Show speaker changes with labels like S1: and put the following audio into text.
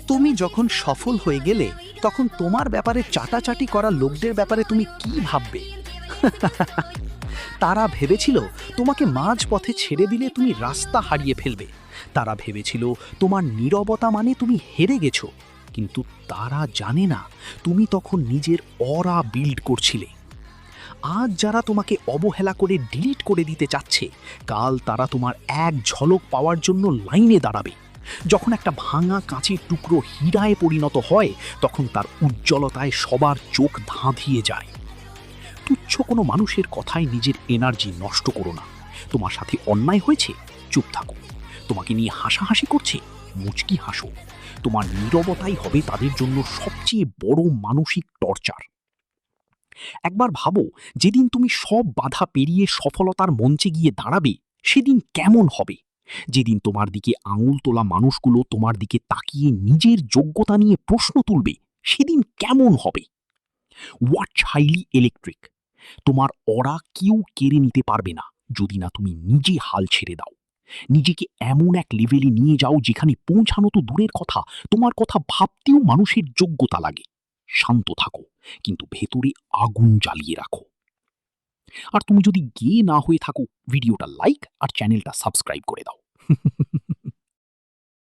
S1: তুমি যখন সফল হয়ে গেলে তখন তোমার ব্যাপারে চাটাচাটি করা লোকদের ব্যাপারে তুমি কি ভাববে? তারা ভেবেছিল তোমাকে মাঝপথে ছেড়ে দিলে তুমি রাস্তা হারিয়ে ফেলবে। তারা ভেবেছিল তোমার নীরবতা মানে তুমি হেরে গেছো। কিন্তু তারা জানে না তুমি তখন নিজের অরা বিল্ড করছিলে। আজ যারা তোমাকে অবহেলা করে ডিলিট করে দিতে চাচ্ছে, কাল তারা তোমার এক ঝলক পাওয়ার জন্য লাইনে দাঁড়াবে। যখন একটা ভাঙা কাঁচের টুকরো হীরায় পরিণত হয়, তখন তার উজ্জ্বলতায় সবার চোখ ধাঁধিয়ে যায়। তুচ্ছ কোনো মানুষের কথায় নিজের এনার্জি নষ্ট করো না। তোমার সাথে অন্যায় হয়েছে, চুপ থাকো। তোমাকে নিয়ে হাসাহাসি করছে, মুচকি হাসো। তোমার নীরবতাই হবে তাদের জন্য সবচেয়ে বড় মানসিক টর্চার। একবার ভাবো, যেদিন তুমি সব বাধা পেরিয়ে সফলতার মঞ্চে গিয়ে দাঁড়াবে, সেদিন কেমন হবে? যেদিন তোমার দিকে আঙুল তোলা মানুষগুলো তোমার দিকে তাকিয়ে নিজের যোগ্যতা নিয়ে প্রশ্ন তুলবে, সেদিন কেমন হবে? Watch highly electric. তোমার অরা কেউ কেড়ে নিতে পারবে না, যদি না তুমি নিজে হাল ছেড়ে দাও। নিজেকে এমন এক লেভেলে নিয়ে যাও যেখানে পৌঁছানো তো দূরের কথা, তোমার কথা ভাবতেও মানুষের যোগ্যতা লাগে। শান্ত থাকো, কিন্তু ভেতরে আগুন জ্বালিয়ে রাখো। আর তুমি যদি গেয়ে না হয়ে থাকো, ভিডিওটা লাইক আর চ্যানেলটা সাবস্ক্রাইব করে দাও।